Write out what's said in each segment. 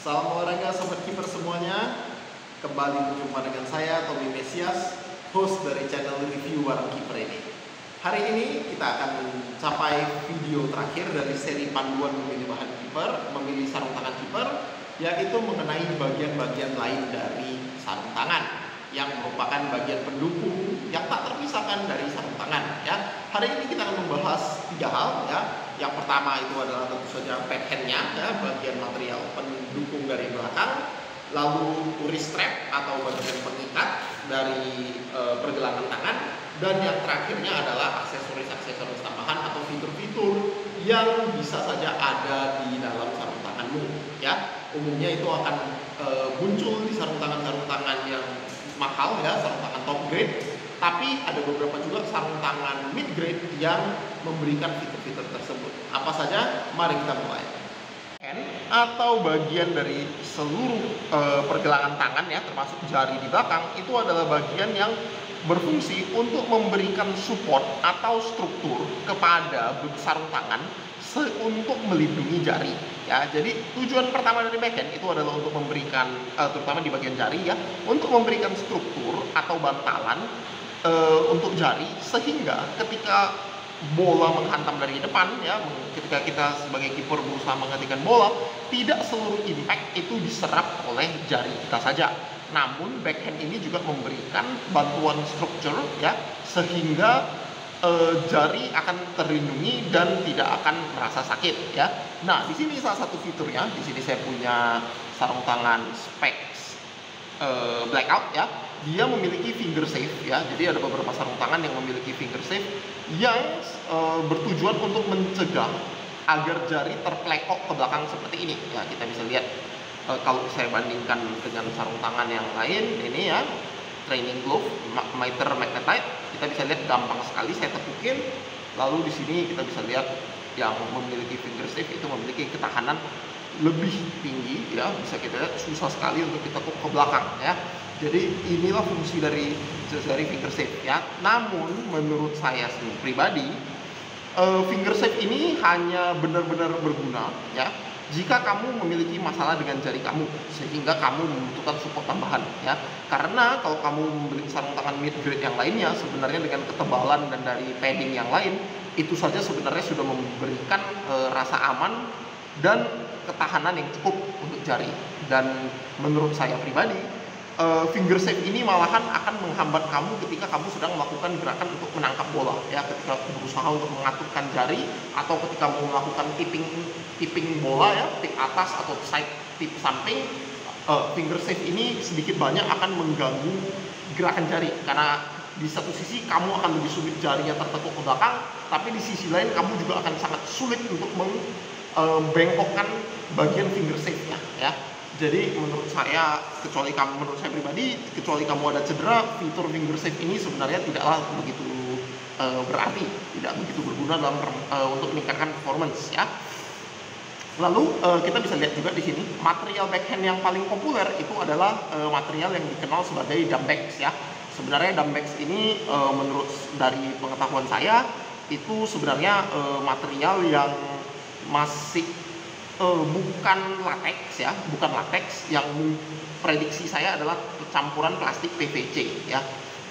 Salam olahraga sobat kiper semuanya. Kembali berjumpa dengan saya Tommy Mesias, host dari channel review barang kiper ini. Hari ini kita akan mencapai video terakhir dari seri panduan memilih bahan kiper, memilih sarung tangan kiper, yaitu mengenai bagian-bagian lain dari sarung tangan yang merupakan bagian pendukung yang tak terpisahkan dari sarung tangan. Ya, hari ini kita akan membahas 3 hal. Ya, yang pertama itu adalah tentu saja pad handnya, ya, bagian material pendukung dari belakang, lalu wrist strap atau bagian pengikat dari pergelangan tangan, dan yang terakhirnya adalah aksesoris-aksesoris tambahan atau fitur-fitur yang bisa saja ada di dalam sarung tanganmu. Ya, umumnya itu akan muncul di sarung tangan yang mahal, ya, sarung tangan top grade. Tapi ada beberapa juga sarung tangan mid grade yang memberikan fitur-fitur tersebut. Apa saja? Mari kita mulai. Atau bagian dari seluruh pergelangan tangan, ya, termasuk jari di belakang, itu adalah bagian yang berfungsi untuk memberikan support atau struktur kepada sarung tangan untuk melindungi jari. Ya, jadi tujuan pertama dari backhand itu adalah untuk memberikan, terutama di bagian jari, ya, untuk memberikan struktur atau bantalan untuk jari, sehingga ketika bola menghantam dari depan, ya, ketika kita sebagai kiper berusaha menghentikan bola, tidak seluruh impact itu diserap oleh jari kita saja. Namun backhand ini juga memberikan bantuan struktur, ya, sehingga jari akan terlindungi dan tidak akan merasa sakit, ya. Nah, di sini salah satu fiturnya, di sini saya punya sarung tangan Specs Blackout, ya. Dia memiliki finger safe, ya. Jadi ada beberapa sarung tangan yang memiliki finger safe yang bertujuan untuk mencegah agar jari terplekok ke belakang seperti ini. Ya, kita bisa lihat kalau saya bandingkan dengan sarung tangan yang lain, ini, ya, training glove Mitre Magnetite, kita bisa lihat gampang sekali saya tepukin. Lalu di sini kita bisa lihat yang memiliki finger safe itu memiliki ketahanan lebih tinggi, ya, bisa kita lihat susah sekali untuk ditekuk ke belakang, ya. Jadi inilah fungsi dari finger safe, ya. Namun menurut saya pribadi, finger safe ini hanya benar-benar berguna, ya, jika kamu memiliki masalah dengan jari kamu sehingga kamu membutuhkan support tambahan, ya. Karena kalau kamu membeli sarung tangan mid grade yang lainnya, sebenarnya dengan ketebalan dan dari padding yang lain, itu saja sebenarnya sudah memberikan rasa aman dan ketahanan yang cukup untuk jari. Dan menurut saya pribadi, finger safe ini malahan akan menghambat kamu ketika kamu sedang melakukan gerakan untuk menangkap bola, ya, ketika berusaha untuk mengaturkan jari atau ketika mau melakukan tipping bola, ya, tip atas atau side tip samping. Finger safe ini sedikit banyak akan mengganggu gerakan jari, karena di satu sisi kamu akan lebih sulit jarinya tertekuk ke belakang, tapi di sisi lain kamu juga akan sangat sulit untuk membengkokkan bagian finger safe-nya, ya. Jadi menurut saya pribadi, kecuali kamu ada cedera, fitur finger safe ini sebenarnya tidaklah begitu berarti, tidak begitu berguna dalam untuk meningkatkan performance, ya. Lalu kita bisa lihat juga di sini material backhand yang paling populer itu adalah material yang dikenal sebagai Dumbex, ya. Sebenarnya Dumbex ini menurut dari pengetahuan saya itu sebenarnya material yang masih bukan latex, ya, bukan latex. Yang prediksi saya adalah campuran plastik PVC, ya.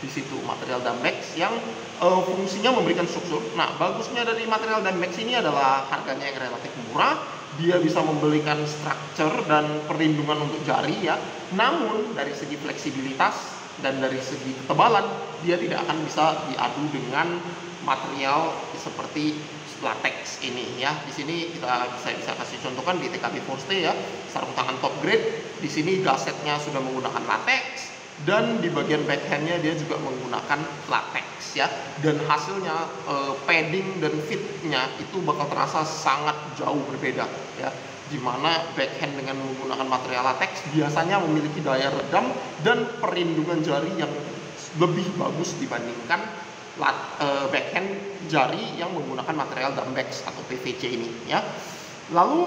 Di situ material Dumbex yang fungsinya memberikan struktur. Nah, bagusnya dari material Dumbex ini adalah harganya yang relatif murah. Dia bisa memberikan structure dan perlindungan untuk jari, ya. Namun dari segi fleksibilitas dan dari segi ketebalan, dia tidak akan bisa diadu dengan material seperti latex ini, ya. Di sini saya bisa kasih contohkan di TKB Forstay, ya, sarung tangan top grade. Di sini gasetnya sudah menggunakan latex dan di bagian backhandnya dia juga menggunakan latex, ya. Dan hasilnya padding dan fitnya itu bakal terasa sangat jauh berbeda, ya. Dimana backhand dengan menggunakan material latex biasanya memiliki daya redam dan perlindungan jari yang lebih bagus dibandingkan backhand jari yang menggunakan material Dumbex atau PVC ini, ya. Lalu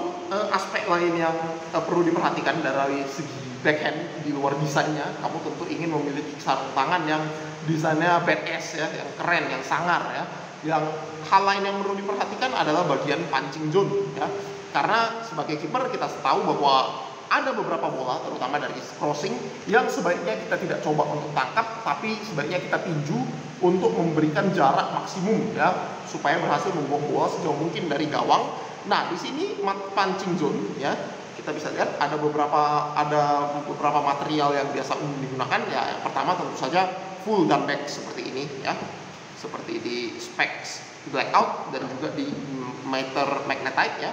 aspek lain yang perlu diperhatikan dari segi backhand di luar desainnya, kamu tentu ingin memiliki sarung tangan yang desainnya badass, ya, yang keren, yang sangar, ya. Yang hal lain yang perlu diperhatikan adalah bagian punching zone, ya. Karena sebagai kiper kita tahu bahwa ada beberapa bola, terutama dari crossing, yang sebaiknya kita tidak coba untuk tangkap, tapi sebaiknya kita tinju untuk memberikan jarak maksimum ya, supaya berhasil membuang bola sejauh mungkin dari gawang. Nah, di sini punching zone ya, kita bisa lihat ada beberapa material yang biasa digunakan ya. Yang pertama tentu saja full dumbbell seperti ini ya, seperti di specs blackout dan juga di meter magnetite ya,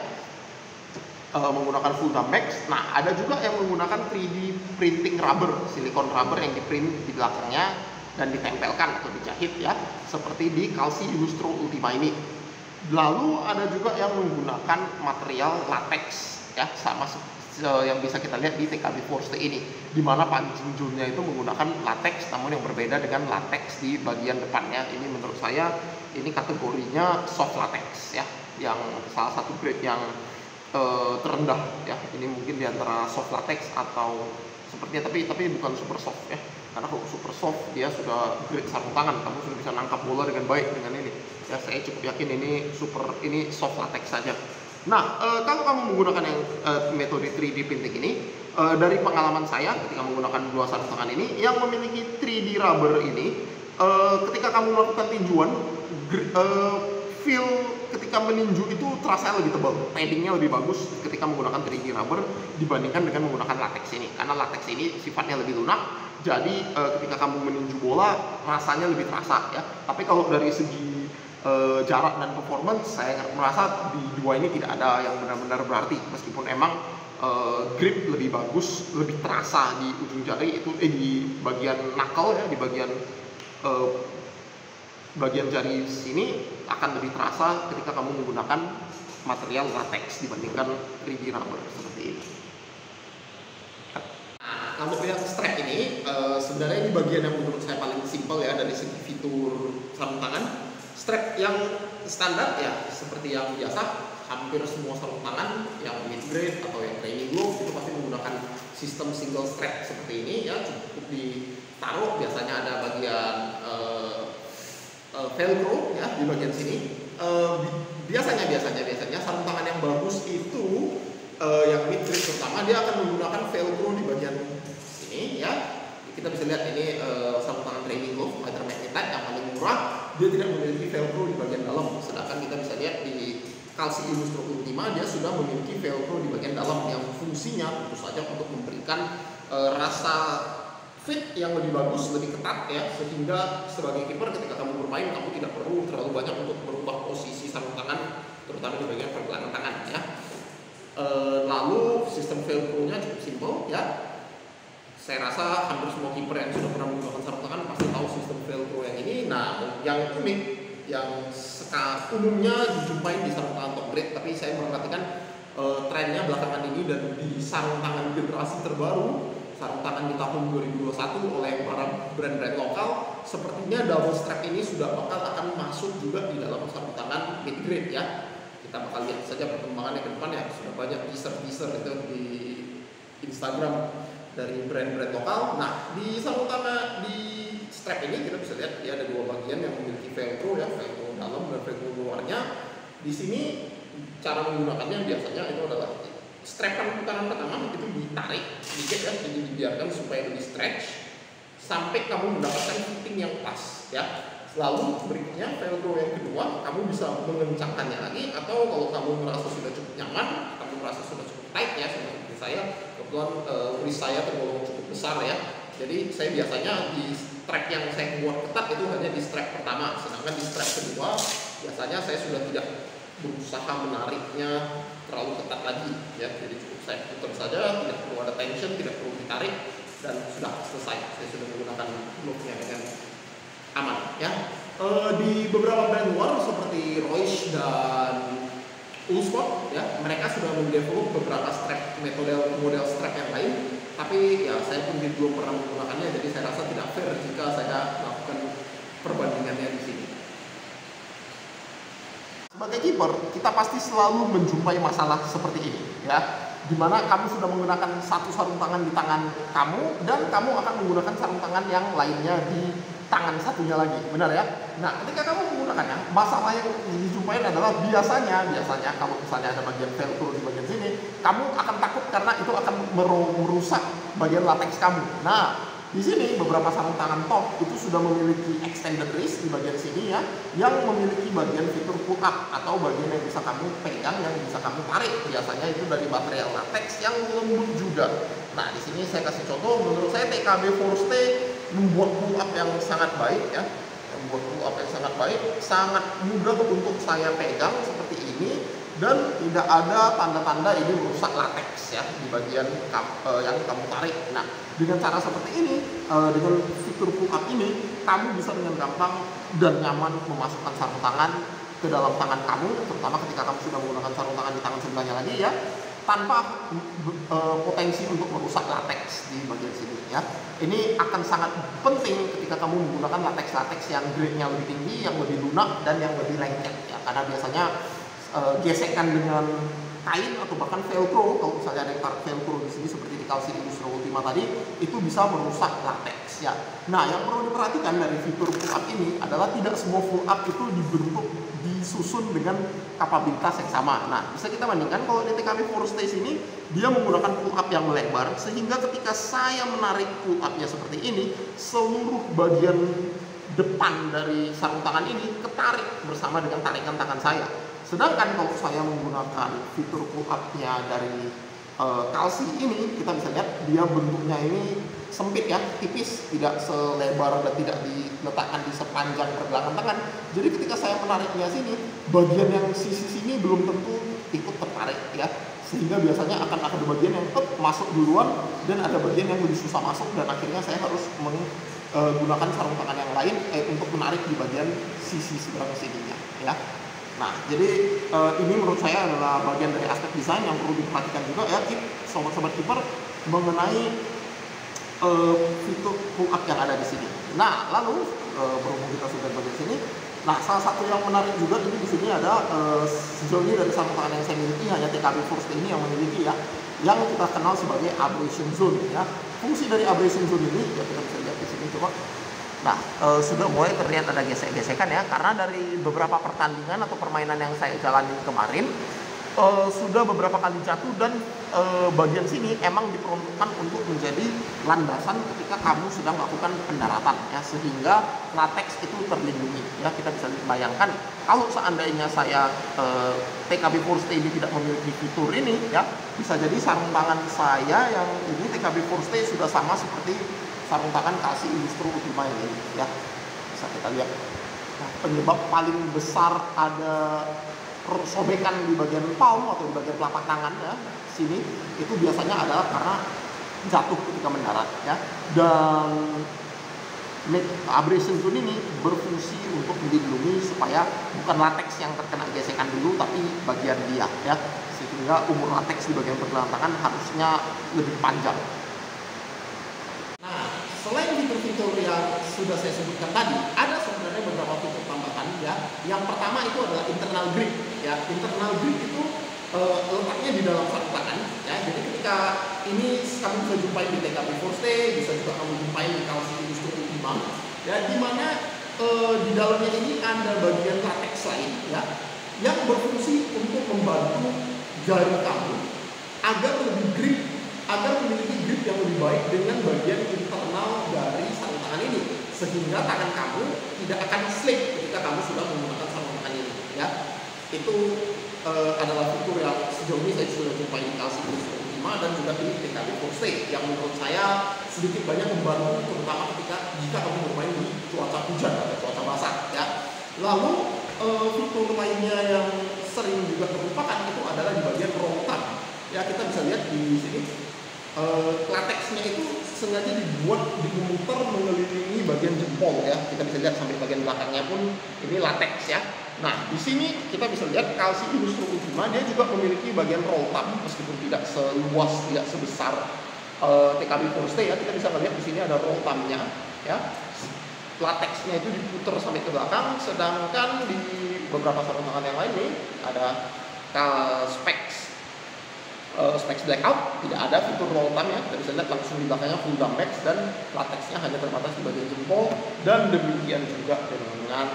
menggunakan full dumbbell. Nah, ada juga yang menggunakan 3D printing rubber, silikon rubber yang diprint di belakangnya dan ditempelkan atau dijahit ya, seperti di Calci Illustro Ultima ini. Lalu ada juga yang menggunakan material latex ya, sama yang bisa kita lihat di TKB Force ini, di mana punching zone-nya itu menggunakan latex, namun yang berbeda dengan latex di bagian depannya. Ini menurut saya ini kategorinya soft latex ya, yang salah satu grade yang terendah ya. Ini mungkin di antara soft latex atau sepertinya, tapi bukan super soft ya, karena kalau super soft dia sudah grade sarung tangan, kamu sudah bisa nangkap bola dengan baik dengan ini ya. Saya cukup yakin ini soft latex saja. Nah, kalau kamu menggunakan yang metode 3D printing ini, dari pengalaman saya ketika menggunakan dua sarung tangan ini yang memiliki 3D rubber ini, ketika kamu melakukan tinjuan, feel ketika meninju itu terasa lebih tebal, paddingnya lebih bagus ketika menggunakan 3D rubber dibandingkan dengan menggunakan latex ini, karena latex ini sifatnya lebih lunak, jadi ketika kamu meninju bola rasanya lebih terasa ya. Tapi kalau dari segi jarak dan performance, saya merasa di dua ini tidak ada yang benar-benar berarti, meskipun emang grip lebih bagus, lebih terasa di ujung jari itu, di bagian knuckle ya, di bagian jari sini akan lebih terasa ketika kamu menggunakan material latex dibandingkan 3D rubber seperti ini. Nah, untuk yang strap ini sebenarnya ini bagian yang menurut saya paling simpel ya dari segi fitur sarung tangan. Strap yang standar ya seperti yang biasa, hampir semua sarung tangan yang mid grade atau yang training glove itu pasti menggunakan sistem single strap seperti ini ya, cukup ditaruh, biasanya ada bagian velcro ya di bagian sini. Biasanya sarung tangan yang bagus itu yang mid grade terutama dia akan menggunakan velcro di bagian sini ya. Kita bisa lihat ini sarung tangan training glove fighter magnetite yang paling murah, dia tidak memiliki velcro di bagian dalam, sedangkan kita bisa lihat di Calci Illustro Ultima dia sudah memiliki velcro di bagian dalam yang fungsinya tentu saja untuk memberikan rasa fit yang lebih bagus, lebih ketat ya, sehingga sebagai kiper ketika kamu bermain kamu tidak perlu terlalu banyak untuk merubah posisi sarung tangan, terutama di bagian pergelangan tangan ya. Lalu sistem velcro-nya cukup simpel ya. Saya rasa hampir semua kiper yang sudah pernah menggunakan sarung tangan pasti tahu sistem velcro yang ini. Nah, yang unik, yang umumnya dijumpai di sarung tangan top grade, tapi saya memperhatikan trennya belakangan ini dan di sarung tangan generasi terbaru, sarung tangan di tahun 2021 oleh para brand-brand lokal, sepertinya double strap ini sudah akan masuk juga di dalam sarung tangan mid grade ya. Kita bakal lihat saja perkembangannya ke depan ya. Sudah banyak teaser-teaser itu di Instagram dari brand-brand lokal. Nah, di sarung tangan di strap ini kita bisa lihat dia ada dua bagian yang memiliki velcro ya, velcro dalam dan velcro luarnya. Di sini cara menggunakannya biasanya itu adalah strapan putaran pertama itu ditarik sedikit ya, jadi dibiarkan supaya lebih stretch sampai kamu mendapatkan fitting yang pas ya. Lalu berikutnya velcro yang kedua kamu bisa mengencangkannya lagi, atau kalau kamu merasa sudah cukup nyaman, kamu merasa sudah cukup tight ya, seperti saya kebetulan wrist saya tergolong cukup besar ya, jadi saya biasanya di strap yang saya buat ketat itu hanya di strap pertama, sedangkan di strap kedua biasanya saya sudah tidak berusaha menariknya terlalu ketat lagi ya, jadi cukup saya putar saja, tidak perlu ada tension, tidak perlu ditarik, dan sudah selesai. Saya sudah menggunakan glove-nya dengan aman ya. Di beberapa brand luar seperti Royce dan Ulsport ya, mereka sudah mendevelop beberapa strap model strap yang lain, tapi ya saya pun belum pernah menggunakannya, jadi saya rasa tidak fair jika saya melakukan perbandingannya di sini. Sebagai kiper, kita pasti selalu menjumpai masalah seperti ini ya, dimana kamu sudah menggunakan satu sarung tangan di tangan kamu, dan kamu akan menggunakan sarung tangan yang lainnya di tangan satunya lagi, benar ya? Nah, ketika kamu menggunakannya, masalah yang dijumpai adalah biasanya kalau misalnya ada bagian velcro di bagian sini, kamu akan takut karena itu akan merusak bagian lateks kamu. Nah, di sini beberapa sarung tangan top itu sudah memiliki extended wrist di bagian sini ya, yang memiliki bagian fitur pull up atau bagian yang bisa kamu pegang, yang bisa kamu tarik. Biasanya itu dari material latex yang lembut juga. Nah, di sini saya kasih contoh. Menurut saya TKB Forstay membuat pull up yang sangat baik ya, membuat pull up yang sangat baik, sangat mudah untuk saya pegang seperti ini. Dan tidak ada tanda-tanda ini merusak lateks ya di bagian yang kamu tarik. Nah, dengan cara seperti ini, dengan fitur pull up ini, kamu bisa dengan gampang dan nyaman memasukkan sarung tangan ke dalam tangan kamu, terutama ketika kamu sudah menggunakan sarung tangan di tangan sebelahnya lagi ya, tanpa potensi untuk merusak lateks di bagian sini ya. Ini akan sangat penting ketika kamu menggunakan lateks yang grade-nya lebih tinggi, yang lebih lunak dan yang lebih lengket ya, karena biasanya gesekan dengan kain atau bahkan velcro, kalau misalnya ada yang taruh velcro di sini seperti di Calci Illustro Ultima tadi, itu bisa merusak lateks ya. Nah, yang perlu diperhatikan dari fitur pull up ini adalah tidak semua pull up itu disusun dengan kapabilitas yang sama. Nah, bisa kita bandingkan kalau di TKB Forstay ini dia menggunakan pull up yang lebar, sehingga ketika saya menarik pull upnya seperti ini, seluruh bagian depan dari sarung tangan ini ketarik bersama dengan tarikan tangan saya. Sedangkan kalau saya menggunakan fitur pull up-nya dari Calci ini, kita bisa lihat dia bentuknya ini sempit ya, tipis, tidak selebar dan tidak diletakkan di sepanjang pergelangan tangan. Jadi ketika saya menariknya sini, bagian yang sisi sini belum tentu ikut tertarik ya, sehingga biasanya akan ada bagian yang masuk duluan dan ada bagian yang lebih susah masuk, dan akhirnya saya harus menggunakan sarung tangan yang lain untuk menarik di bagian sisi seberang sininya ya. Nah, jadi ini menurut saya adalah bagian dari aspek desain yang perlu diperhatikan juga ya, sobat-sobat keeper, mengenai fitur pull up yang ada di sini. Nah, lalu berhubung kita sudah di bagian sini, nah salah satu yang menarik juga ini di sini ada sejauh ini dari sarung tangan yang saya miliki hanya TKB Forstay ini yang memiliki ya, yang kita kenal sebagai abrasion zone ya. Fungsi dari abrasion zone ini ya kita bisa lihat di sini coba. Nah, sudah mulai terlihat ada gesek-gesekan ya, karena dari beberapa pertandingan atau permainan yang saya jalani kemarin, sudah beberapa kali jatuh, dan bagian sini emang diperuntukkan untuk menjadi landasan ketika kamu sedang melakukan pendaratan ya, sehingga lateks itu terlindungi ya. Kita bisa bayangkan kalau seandainya saya TKB Forstay ini tidak memiliki fitur ini ya, bisa jadi sarung tangan saya yang ini TKB Forstay sudah sama seperti sarung tangan Calci Illustro Ultima ini ya, bisa kita lihat. Nah, penyebab paling besar ada sobekan di bagian palm atau di bagian telapak tangan ya sini, itu biasanya adalah karena jatuh ketika mendarat ya. Dan abrasion zone ini berfungsi untuk melindungi supaya bukan lateks yang terkena gesekan dulu, tapi bagian dia ya, sehingga umur lateks di bagian pergelangan tangan harusnya lebih panjang. Selain fitur-fitur yang sudah saya sebutkan tadi, ada sebenarnya beberapa fitur tambahan ya. Yang pertama itu adalah internal grip ya. Internal grip itu letaknya di dalam sarung tangan ya. Jadi ketika ini kamu bisa jumpai di TKB Forstay, bisa juga kamu jumpai di Calci Illustro Ultima ya, di mana di dalamnya ini ada bagian latex lain ya, yang berfungsi untuk membantu jari kamu agar lebih grip, agar memiliki grip yang lebih baik dengan bagian internal dari sarung tangan ini, sehingga tangan kamu tidak akan slip ketika kamu sudah menggunakan sarung tangan ini ya. Itu adalah fitur yang sejauh ini saya sudah jumpai di Calci Illustro Ultima dan juga di TKB Forstay, yang menurut saya sedikit banyak membantu, terutama jika kamu bermain di cuaca hujan atau cuaca basah ya. Lalu fitur lainnya yang sering juga terlupakan itu adalah di bagian roll tab ya. Kita bisa lihat di sini lateksnya itu sengaja dibuat diputar mengelilingi bagian jempol ya. Kita bisa lihat sampai bagian belakangnya pun ini lateks ya. Nah, di sini kita bisa lihat Calci Illustro Ultima dia juga memiliki bagian roll tab, meskipun tidak seluas, tidak sebesar TKB Forstay ya. Kita bisa lihat di sini ada roll tabnya ya. Lateksnya itu diputar sampai ke belakang, sedangkan di beberapa sarung tangan yang lain nih ada specs blackout, tidak ada fitur roll tab ya. Kita bisa lihat langsung di belakangnya full dumpex dan lateksnya hanya terbatas di bagian jempol, dan demikian juga dengan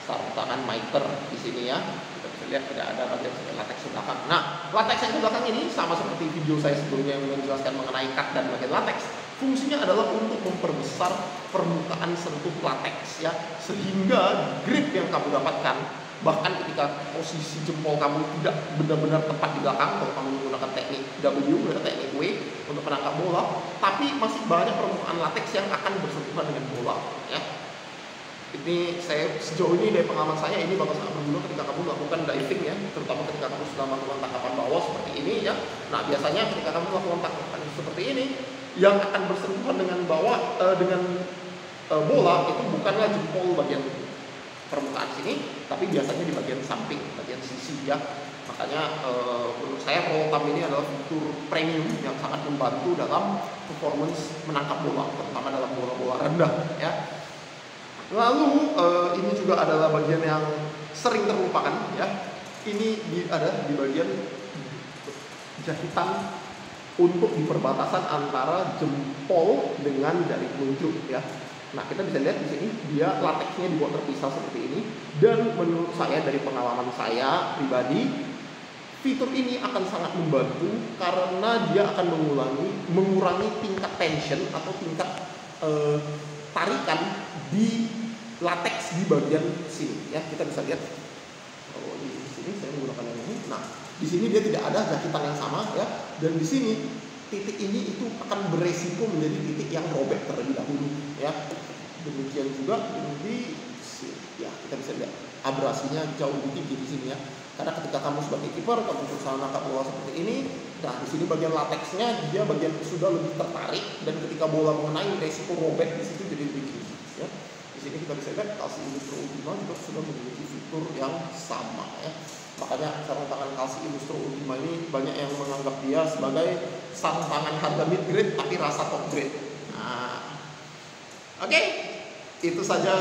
sarung tangan miter di sini ya. Kita bisa lihat tidak ada bagian latex di belakang. Nah, latex yang di belakang ini sama seperti video saya sebelumnya yang menjelaskan mengenai cut dan bagian latex. Fungsinya adalah untuk memperbesar permukaan sentuh latex ya, sehingga grip yang kamu dapatkan bahkan ketika posisi jempol kamu tidak benar-benar tepat di belakang, kalau kamu menggunakan teknik W atau teknik W untuk menangkap bola, tapi masih banyak permukaan latex yang akan bersentuhan dengan bola ya. Ini saya sejauh ini dari pengalaman saya ini bakal sangat berguna ketika kamu melakukan diving ya, terutama ketika kamu sudah melakukan tangkapan bawah seperti ini ya. Nah, biasanya ketika kamu melakukan tangkapan seperti ini yang akan bersentuhan dengan bola itu bukanlah jempol bagian permukaan sini, tapi biasanya di bagian samping, bagian sisi ya. Makanya menurut saya roll thumb ini adalah fitur premium yang sangat membantu dalam performance menangkap bola, terutama dalam bola-bola rendah ya. Lalu ini juga adalah bagian yang sering terlupakan ya. Ini ada di bagian jahitan untuk di perbatasan antara jempol dengan jari telunjuk ya. Nah, kita bisa lihat di sini dia lateksnya dibuat terpisah seperti ini, dan menurut saya dari pengalaman saya pribadi fitur ini akan sangat membantu karena dia akan mengurangi tingkat tension atau tingkat tarikan di latex di bagian sini ya. Kita bisa lihat kalau di sini saya menggunakan yang ini. Nah, di sini dia tidak ada jahitan yang sama ya, dan di sini titik ini itu akan beresiko menjadi titik yang robek terlebih dahulu ya. Demikian juga di sini ya, kita bisa lihat abrasinya jauh lebih tinggi di sini ya. Karena ketika kamu sebagai kiper kamu berusaha menangkap bola seperti ini, nah di sini bagian latexnya dia bagian sudah lebih tertarik, dan ketika bola mengenai resiko robek di situ jadi lebih tinggi ya. Di sini kita bisa lihat Calci Illustro Ultima juga sudah memiliki fitur yang sama ya. Makanya sarung tangan Calci Illustro Ultima ini banyak yang menganggap dia sebagai sarung tangan harga mid grade tapi rasa top grade. Nah, oke, itu saja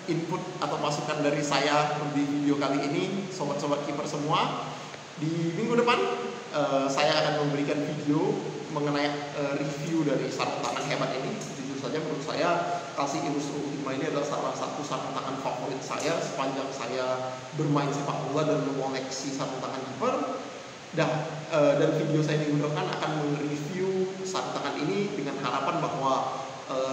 input atau masukan dari saya di video kali ini, sobat-sobat kiper semua. Di minggu depan saya akan memberikan video mengenai review dari sarung tangan hebat ini. Jujur saja menurut saya Calci Illustro Ultima ini adalah salah satu sarung tangan favorit saya sepanjang saya bermain sepak bola dan mengoleksi sarung tangan kiper. Dan video saya minggu depan akan mereview sarung tangan ini dengan harapan bahwa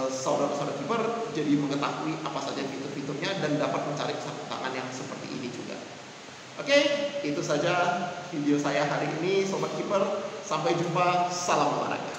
saudara-saudara kiper jadi mengetahui apa saja fitur-fiturnya dan dapat mencari sarung tangan yang seperti ini juga. Oke, itu saja video saya hari ini, sobat kiper. Sampai jumpa, salam olahraga.